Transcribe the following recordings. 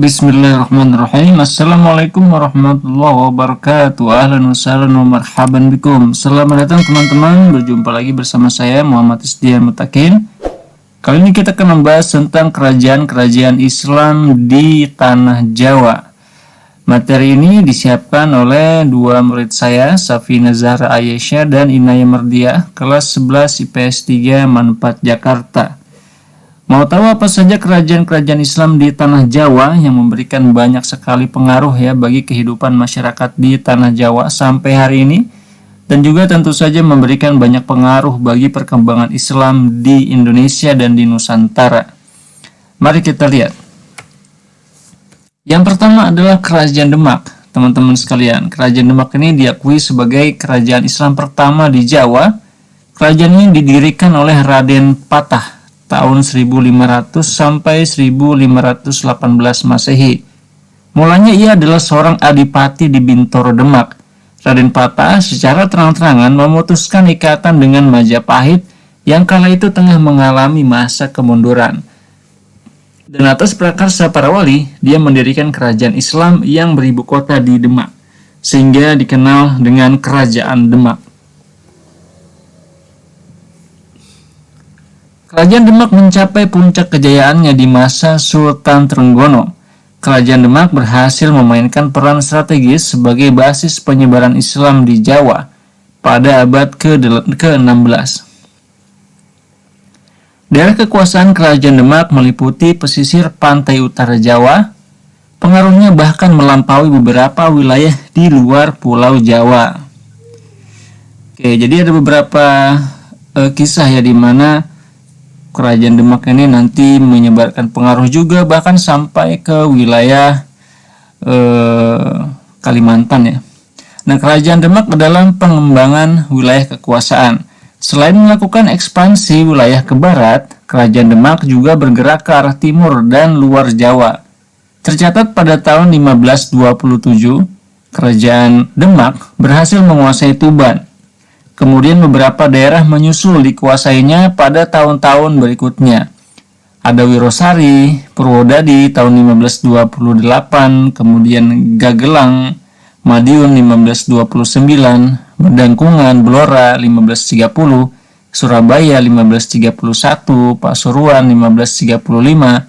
Bismillahirrahmanirrahim. Assalamualaikum warahmatullahi wabarakatuh. Ahlan wa sahlan wa marhaban bikum. Selamat datang teman-teman. Berjumpa lagi bersama saya Muhammad Isdian Mutakin. Kali ini kita akan membahas tentang kerajaan-kerajaan Islam di tanah Jawa. Materi ini disiapkan oleh dua murid saya, Safina Zahra Aisyah dan Inaya Mardiah, kelas 11 IPS 3 Manfaat Jakarta. Mau tahu apa saja kerajaan-kerajaan Islam di tanah Jawa yang memberikan banyak sekali pengaruh ya bagi kehidupan masyarakat di tanah Jawa sampai hari ini, dan juga tentu saja memberikan banyak pengaruh bagi perkembangan Islam di Indonesia dan di Nusantara. Mari kita lihat. Yang pertama adalah Kerajaan Demak. Teman-teman sekalian, Kerajaan Demak ini diakui sebagai kerajaan Islam pertama di Jawa. Kerajaan ini didirikan oleh Raden Patah tahun 1500 sampai 1518 Masehi. Mulanya ia adalah seorang adipati di Bintoro Demak. Raden Patah secara terang-terangan memutuskan ikatan dengan Majapahit yang kala itu tengah mengalami masa kemunduran. Dan atas prakarsa para wali, dia mendirikan kerajaan Islam yang beribu kota di Demak, sehingga dikenal dengan Kerajaan Demak. Kerajaan Demak mencapai puncak kejayaannya di masa Sultan Trenggono. Kerajaan Demak berhasil memainkan peran strategis sebagai basis penyebaran Islam di Jawa pada abad ke-16. Daerah kekuasaan Kerajaan Demak meliputi pesisir pantai utara Jawa. Pengaruhnya bahkan melampaui beberapa wilayah di luar Pulau Jawa. Oke, jadi ada beberapa kisah ya di mana Kerajaan Demak ini nanti menyebarkan pengaruh juga bahkan sampai ke wilayah Kalimantan ya. Nah, Kerajaan Demak adalah pengembangan wilayah kekuasaan. Selain melakukan ekspansi wilayah ke barat, Kerajaan Demak juga bergerak ke arah timur dan luar Jawa. Tercatat pada tahun 1527, Kerajaan Demak berhasil menguasai Tuban. Kemudian beberapa daerah menyusul dikuasainya pada tahun-tahun berikutnya. Ada Wirosari, Purwodadi tahun 1528, kemudian Gagelang, Madiun 1529, Medangkungan, Blora 1530, Surabaya 1531, Pasuruan 1535,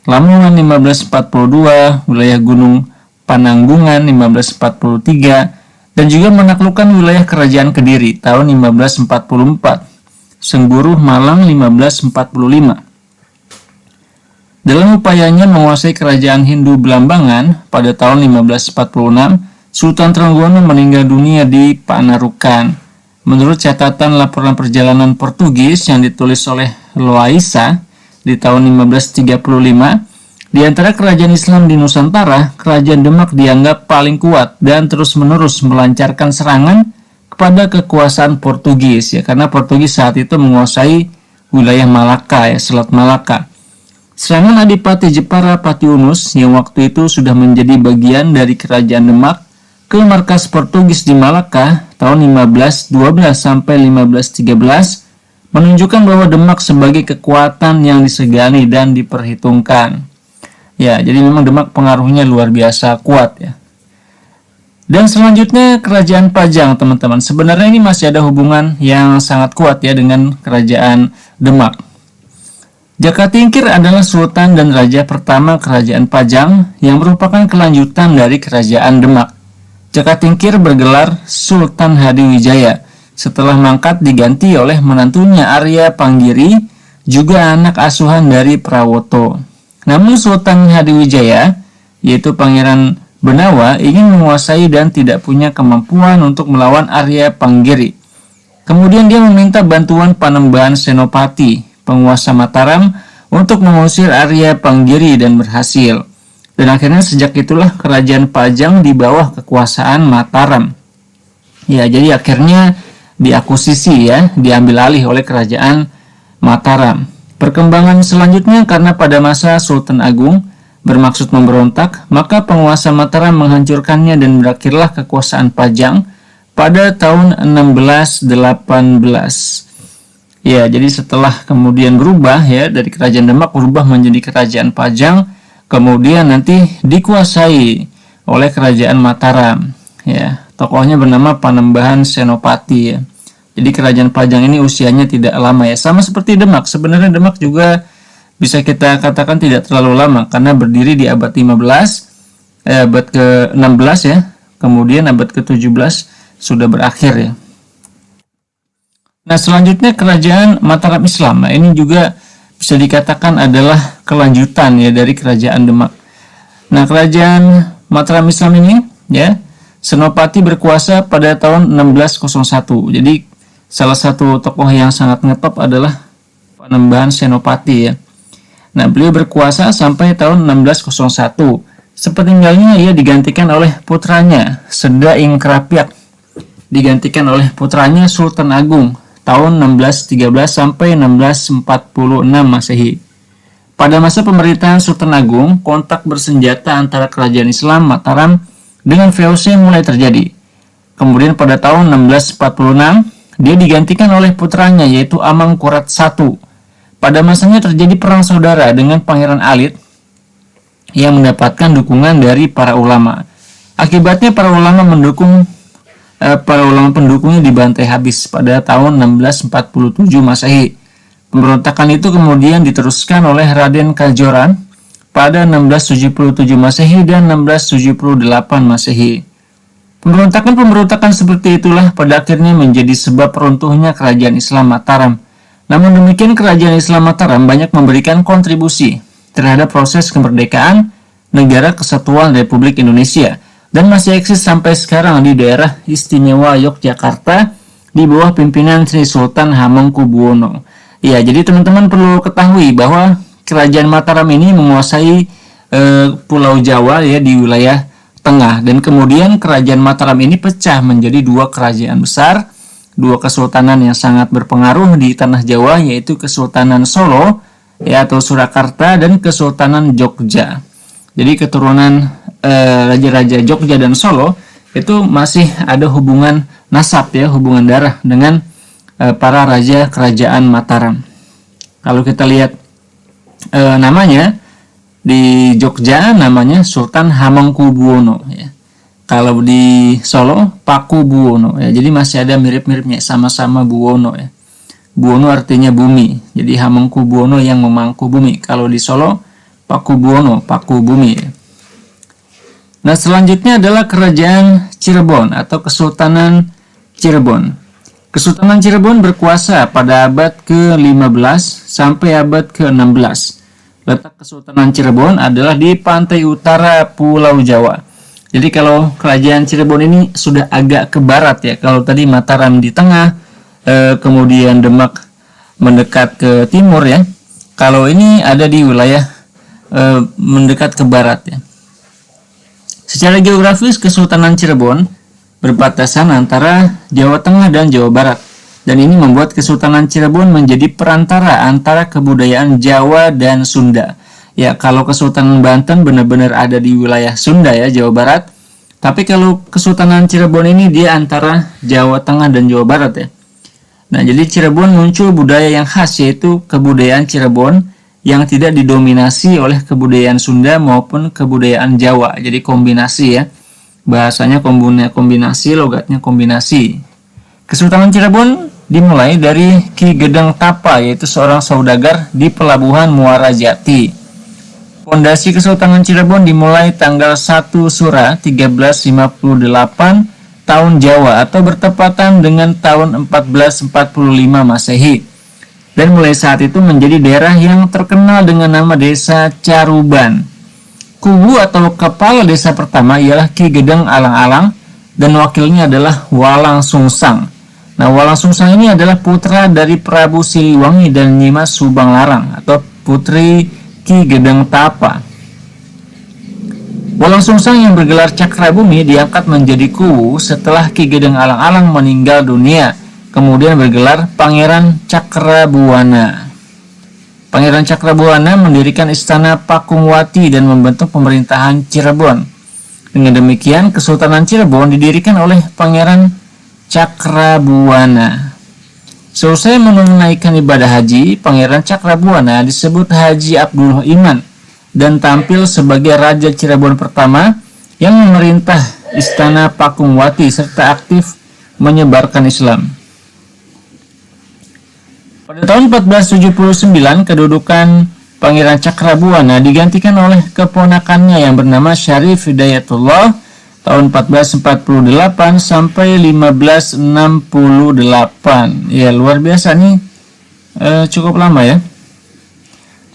Lamongan 1542, wilayah Gunung Pananggungan 1543, dan juga menaklukkan wilayah Kerajaan Kediri tahun 1544, Sengguruh Malang 1545. Dalam upayanya menguasai Kerajaan Hindu Belambangan pada tahun 1546, Sultan Trenggono meninggal dunia di Panarukan. Menurut catatan laporan perjalanan Portugis yang ditulis oleh Loaisa di tahun 1535, di antara kerajaan Islam di Nusantara, Kerajaan Demak dianggap paling kuat dan terus-menerus melancarkan serangan kepada kekuasaan Portugis ya, karena Portugis saat itu menguasai wilayah Malaka ya, Selat Malaka. Serangan Adipati Jepara Patiunus yang waktu itu sudah menjadi bagian dari Kerajaan Demak ke markas Portugis di Malaka tahun 1512 sampai 1513 menunjukkan bahwa Demak sebagai kekuatan yang disegani dan diperhitungkan. Ya, jadi memang Demak pengaruhnya luar biasa kuat ya. Dan selanjutnya Kerajaan Pajang, teman-teman. Sebenarnya ini masih ada hubungan yang sangat kuat ya dengan Kerajaan Demak. Jakatingkir adalah Sultan dan Raja pertama Kerajaan Pajang yang merupakan kelanjutan dari Kerajaan Demak. Jakatingkir bergelar Sultan Hadiwijaya setelah mangkat diganti oleh menantunya Arya Panggiri, juga anak asuhan dari Prawoto. Namun Sultan Hadiwijaya, yaitu Pangeran Benawa, ingin menguasai dan tidak punya kemampuan untuk melawan Arya Panggiri. Kemudian dia meminta bantuan Panembahan Senopati, penguasa Mataram, untuk mengusir Arya Panggiri dan berhasil. Dan akhirnya sejak itulah Kerajaan Pajang di bawah kekuasaan Mataram. Ya, jadi akhirnya diakuisisi ya, diambil alih oleh Kerajaan Mataram. Perkembangan selanjutnya, karena pada masa Sultan Agung bermaksud memberontak, maka penguasa Mataram menghancurkannya dan berakhirlah kekuasaan Pajang pada tahun 1618. Ya, jadi setelah kemudian berubah ya dari Kerajaan Demak berubah menjadi Kerajaan Pajang, kemudian nanti dikuasai oleh kerajaan Mataram. Ya, tokohnya bernama Panembahan Senopati ya. Jadi kerajaan Pajang ini usianya tidak lama ya, sama seperti Demak. Sebenarnya Demak juga bisa kita katakan tidak terlalu lama karena berdiri di abad 15, abad ke-16 ya. Kemudian abad ke-17 sudah berakhir ya. Nah, selanjutnya kerajaan Mataram Islam. Nah, ini juga bisa dikatakan adalah kelanjutan ya dari kerajaan Demak. Nah, kerajaan Mataram Islam ini ya, Senopati berkuasa pada tahun 1601. Jadi salah satu tokoh yang sangat ngetop adalah Panembahan Senopati ya. Nah, beliau berkuasa sampai tahun 1601. Sepeninggalnya ia digantikan oleh putranya Seda Ing Krapiak, digantikan oleh putranya Sultan Agung tahun 1613 sampai 1646 Masehi. Pada masa pemerintahan Sultan Agung, kontak bersenjata antara kerajaan Islam Mataram dengan VOC mulai terjadi. Kemudian pada tahun 1646, dia digantikan oleh putranya yaitu Amangkurat I. Pada masanya terjadi perang saudara dengan Pangeran Alit yang mendapatkan dukungan dari para ulama. Akibatnya para ulama pendukungnya dibantai habis pada tahun 1647 Masehi. Pemberontakan itu kemudian diteruskan oleh Raden Kajoran pada 1677 Masehi dan 1678 Masehi. Pemberontakan seperti itulah pada akhirnya menjadi sebab runtuhnya kerajaan Islam Mataram. Namun demikian, kerajaan Islam Mataram banyak memberikan kontribusi terhadap proses kemerdekaan Negara Kesatuan Republik Indonesia dan masih eksis sampai sekarang di daerah istimewa Yogyakarta di bawah pimpinan Sri Sultan Hamengkubuwono. Ya, jadi teman-teman perlu ketahui bahwa kerajaan Mataram ini menguasai Pulau Jawa ya di wilayah tengah, dan kemudian kerajaan Mataram ini pecah menjadi dua kerajaan besar, dua kesultanan yang sangat berpengaruh di tanah Jawa, yaitu Kesultanan Solo ya atau Surakarta dan Kesultanan Jogja. Jadi keturunan raja-raja Jogja dan Solo itu masih ada hubungan nasab ya, hubungan darah dengan para raja kerajaan Mataram. Kalau kita lihat namanya di Jogja namanya Sultan Hamengkubuwono ya. Kalau di Solo Pakubuwono ya. Jadi masih ada mirip-miripnya, sama-sama Buwono ya. Buwono artinya bumi. Jadi Hamengkubuwono yang memangku bumi. Kalau di Solo Pakubuwono, paku bumi ya. Nah, selanjutnya adalah kerajaan Cirebon atau Kesultanan Cirebon. Kesultanan Cirebon berkuasa pada abad ke-15 sampai abad ke-16. Letak Kesultanan Cirebon adalah di pantai utara Pulau Jawa. Jadi kalau kerajaan Cirebon ini sudah agak ke barat ya. Kalau tadi Mataram di tengah, kemudian Demak mendekat ke timur ya. Kalau ini ada di wilayah mendekat ke barat ya. Secara geografis Kesultanan Cirebon berbatasan antara Jawa Tengah dan Jawa Barat, dan ini membuat Kesultanan Cirebon menjadi perantara antara kebudayaan Jawa dan Sunda. Ya, kalau Kesultanan Banten benar-benar ada di wilayah Sunda ya, Jawa Barat. Tapi kalau Kesultanan Cirebon ini dia antara Jawa Tengah dan Jawa Barat ya. Nah, jadi Cirebon muncul budaya yang khas, yaitu kebudayaan Cirebon yang tidak didominasi oleh kebudayaan Sunda maupun kebudayaan Jawa. Jadi kombinasi ya. Bahasanya kombinasi, logatnya kombinasi. Kesultanan Cirebon dimulai dari Ki Gedeng Tapa, yaitu seorang saudagar di pelabuhan Muara Jati. Pondasi Kesultanan Cirebon dimulai tanggal 1 Sura 1358 tahun Jawa atau bertepatan dengan tahun 1445 Masehi. Dan mulai saat itu menjadi daerah yang terkenal dengan nama Desa Caruban. Kubu atau kepala desa pertama ialah Ki Gedeng Alang-Alang dan wakilnya adalah Walang Sungsang. Nah, Walang Sungsang ini adalah putra dari Prabu Siliwangi dan Nyimas Subang Larang atau putri Ki Gedeng Tapa. Walang Sungsang yang bergelar Cakrabumi diangkat menjadi kuwu setelah Ki Gedeng Alang-Alang meninggal dunia, kemudian bergelar Pangeran Cakrabuana. Pangeran Cakrabuana mendirikan istana Pakungwati dan membentuk pemerintahan Cirebon. Dengan demikian, Kesultanan Cirebon didirikan oleh Pangeran Cakrabuana. Selesai menunaikan ibadah haji, Pangeran Cakrabuana disebut Haji Abdullah Iman dan tampil sebagai Raja Cirebon pertama yang memerintah Istana Pakungwati serta aktif menyebarkan Islam. Pada tahun 1479, kedudukan Pangeran Cakrabuana digantikan oleh keponakannya yang bernama Syarif Hidayatullah tahun 1448 sampai 1568. Ya, luar biasa nih, cukup lama ya.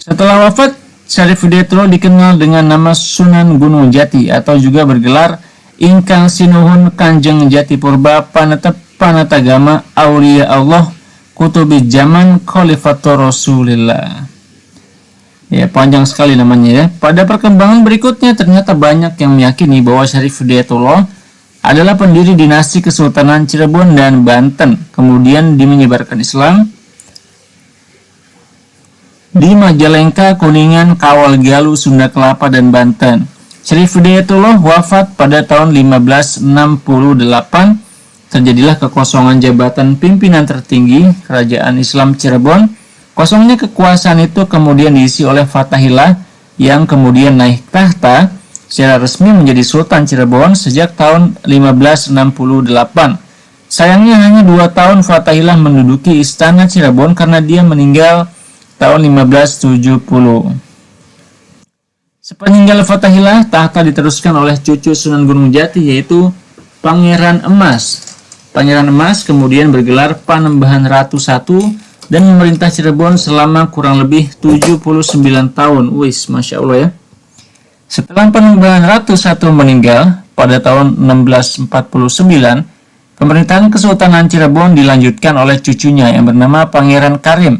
Setelah wafat, Syarif Hidayatullah dikenal dengan nama Sunan Gunung Jati atau juga bergelar Ingkang Sinuhun Kanjeng Jati Purba Panatagama Aulia Allah Kutubi Zaman Khalifatur Rasulillah. Ya, panjang sekali namanya ya. Pada perkembangan berikutnya ternyata banyak yang meyakini bahwa Syarif Hidayatullah adalah pendiri dinasti Kesultanan Cirebon dan Banten, kemudian menyebarkan Islam di Majalengka, Kuningan, Kawal Galuh, Sunda Kelapa, dan Banten. Syarif Hidayatullah wafat pada tahun 1568. Terjadilah kekosongan jabatan pimpinan tertinggi Kerajaan Islam Cirebon. Kosongnya kekuasaan itu kemudian diisi oleh Fathahillah yang kemudian naik tahta secara resmi menjadi Sultan Cirebon sejak tahun 1568. Sayangnya hanya 2 tahun Fathahillah menduduki Istana Cirebon karena dia meninggal tahun 1570. Sepeninggal Fathahillah, tahta diteruskan oleh cucu Sunan Gunung Jati yaitu Pangeran Emas. Pangeran Emas kemudian bergelar Panembahan Ratu I dan memerintah Cirebon selama kurang lebih 79 tahun. Wis, Masya Allah ya. Setelah Panembahan Ratu I meninggal pada tahun 1649, pemerintahan Kesultanan Cirebon dilanjutkan oleh cucunya yang bernama Pangeran Karim,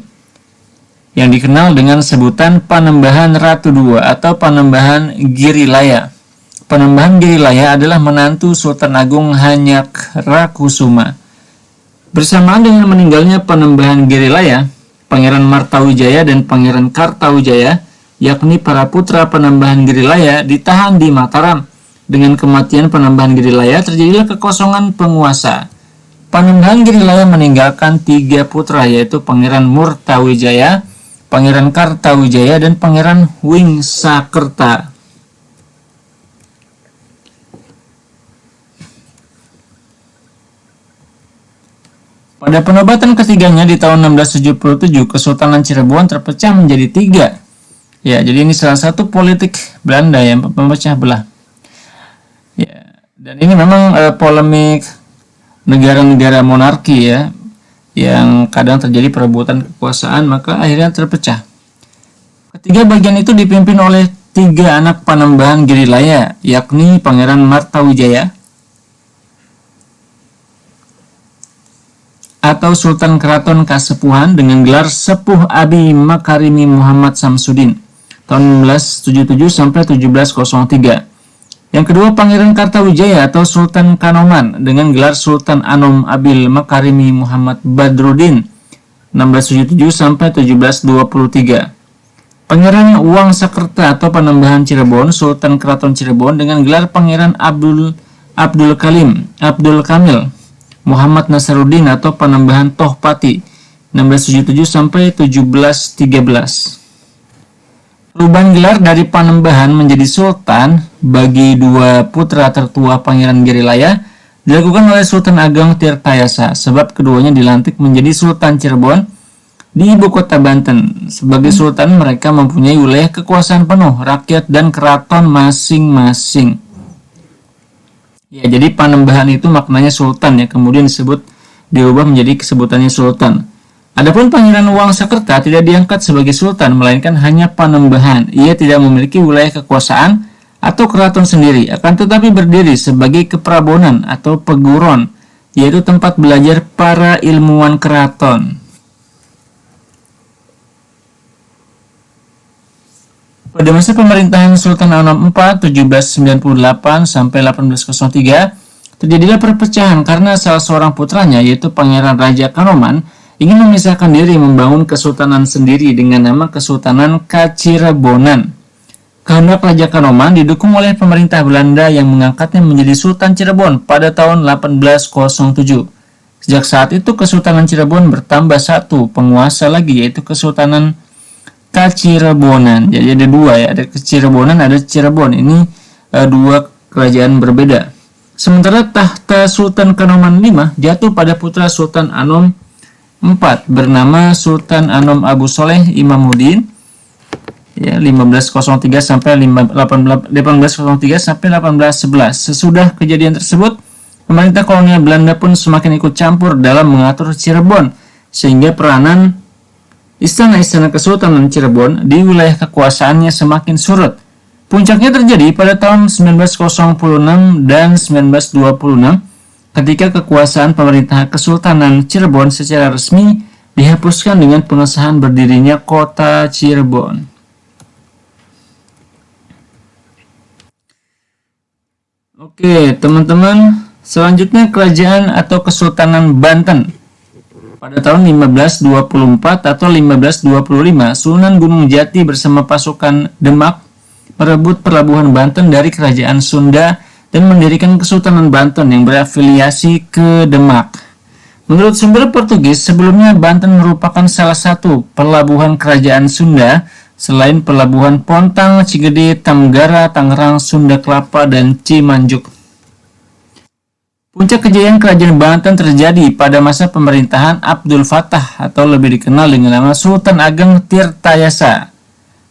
yang dikenal dengan sebutan Panembahan Ratu II atau Panembahan Girilaya. Panembahan Girilaya adalah menantu Sultan Agung Hanyakarakusuma. Bersamaan dengan meninggalnya Panembahan Girilaya, Pangeran Martawijaya dan Pangeran Kartawijaya, yakni para putra Panembahan Girilaya, ditahan di Mataram. Dengan kematian Panembahan Girilaya, terjadilah kekosongan penguasa. Panembahan Girilaya meninggalkan 3 putra, yaitu Pangeran Murtawijaya, Pangeran Kartawijaya, dan Pangeran Wingsakerta. Pada penobatan ketiganya di tahun 1677, Kesultanan Cirebon terpecah menjadi 3. Ya, jadi ini salah satu politik Belanda yang memecah belah. Ya, dan ini memang polemik negara-negara monarki ya, yang kadang terjadi perebutan kekuasaan, maka akhirnya terpecah. Ketiga bagian itu dipimpin oleh 3 anak Panembahan Girilaya, yakni Pangeran Martawijaya atau Sultan Keraton Kasepuhan dengan gelar Sepuh Abi Makarimi Muhammad Samsudin tahun 1677 sampai 1703. Yang kedua Pangeran Kartawijaya atau Sultan Kanoman dengan gelar Sultan Anom Abil Makarimi Muhammad Badruddin 1677 sampai 1723. Pangeran Wangsakerta atau Panembahan Cirebon, Sultan Keraton Cirebon dengan gelar Pangeran Abdul Kamil Muhammad Nasaruddin atau Panembahan Tohpati 1677 sampai 1713. Perubahan gelar dari Panembahan menjadi Sultan bagi 2 putra tertua Pangeran Girilaya dilakukan oleh Sultan Ageng Tirtayasa, sebab keduanya dilantik menjadi Sultan Cirebon di ibu kota Banten. Sebagai Sultan, mereka mempunyai wilayah kekuasaan penuh, rakyat dan keraton masing-masing. Ya, jadi Panembahan itu maknanya Sultan ya, kemudian diubah menjadi sebutannya Sultan. Adapun Pangeran Wangsakerta tidak diangkat sebagai Sultan, melainkan hanya Panembahan. Ia tidak memiliki wilayah kekuasaan atau keraton sendiri, akan tetapi berdiri sebagai keprabonan atau peguron, yaitu tempat belajar para ilmuwan keraton. Pada masa pemerintahan Sultan Anom IV 1798 sampai 1803, terjadilah perpecahan karena salah seorang putranya yaitu Pangeran Raja Kanoman ingin memisahkan diri membangun kesultanan sendiri dengan nama Kesultanan Kacirebonan. Kehendak Raja Kanoman didukung oleh pemerintah Belanda yang mengangkatnya menjadi Sultan Cirebon pada tahun 1807. Sejak saat itu Kesultanan Cirebon bertambah 1 penguasa lagi, yaitu Kesultanan Kacirebonan. Jadi ada dua ya, ada Kacirebonan, ada Cirebon. Ini dua kerajaan berbeda. Sementara tahta Sultan Kanoman V jatuh pada putra Sultan Anom IV bernama Sultan Anom Abu Soleh Imamuddin ya 1803 sampai 1803 sampai 1811. Sesudah kejadian tersebut, pemerintah kolonial Belanda pun semakin ikut campur dalam mengatur Cirebon, sehingga peranan istana-istana Kesultanan Cirebon di wilayah kekuasaannya semakin surut. Puncaknya terjadi pada tahun 1906 dan 1926 ketika kekuasaan pemerintah Kesultanan Cirebon secara resmi dihapuskan dengan pengesahan berdirinya kota Cirebon. Oke, teman-teman, selanjutnya kerajaan atau Kesultanan Banten. Pada tahun 1524 atau 1525, Sunan Gunung Jati bersama pasukan Demak merebut pelabuhan Banten dari kerajaan Sunda dan mendirikan Kesultanan Banten yang berafiliasi ke Demak. Menurut sumber Portugis, sebelumnya Banten merupakan salah satu pelabuhan kerajaan Sunda selain pelabuhan Pontang, Cigede, Tamgara, Tangerang, Sunda Kelapa, dan Cimanjuk. Puncak kejayaan kerajaan Banten terjadi pada masa pemerintahan Abdul Fattah atau lebih dikenal dengan nama Sultan Ageng Tirtayasa.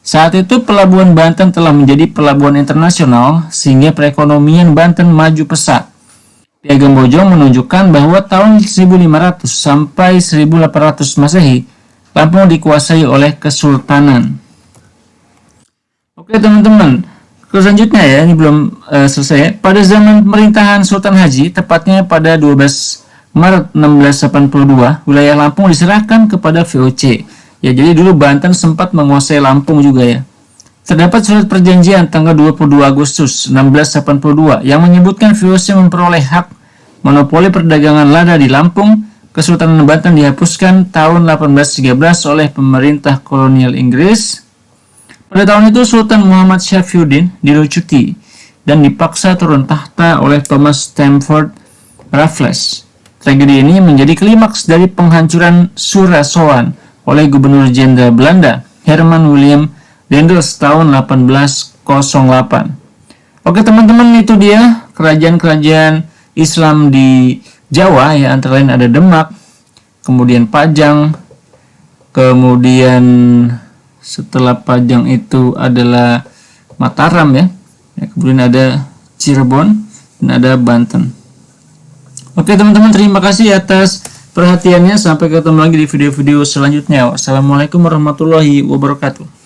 Saat itu pelabuhan Banten telah menjadi pelabuhan internasional sehingga perekonomian Banten maju pesat. Piagam Bojong menunjukkan bahwa tahun 1500 sampai 1800 Masehi, Lampung dikuasai oleh Kesultanan. Oke teman-teman, selanjutnya ya, ini belum selesai. Pada zaman pemerintahan Sultan Haji, tepatnya pada 12 Maret 1682, wilayah Lampung diserahkan kepada VOC. Ya, jadi dulu Banten sempat menguasai Lampung juga ya. Terdapat surat perjanjian tanggal 22 Agustus 1682 yang menyebutkan VOC memperoleh hak monopoli perdagangan lada di Lampung. Kesultanan Banten dihapuskan tahun 1813 oleh pemerintah kolonial Inggris. Pada tahun itu Sultan Muhammad Syafiuddin dilucuti dan dipaksa turun tahta oleh Thomas Stamford Raffles. Tragedi ini menjadi klimaks dari penghancuran Surasoan oleh Gubernur Jenderal Belanda Herman William Daendels tahun 1808. Oke teman-teman, itu dia kerajaan-kerajaan Islam di Jawa ya, antara lain ada Demak, kemudian Pajang, kemudian setelah Pajang itu adalah Mataram ya, kemudian ada Cirebon dan ada Banten. Oke teman-teman, terima kasih atas perhatiannya. Sampai ketemu lagi di video-video selanjutnya. Wassalamualaikum warahmatullahi wabarakatuh.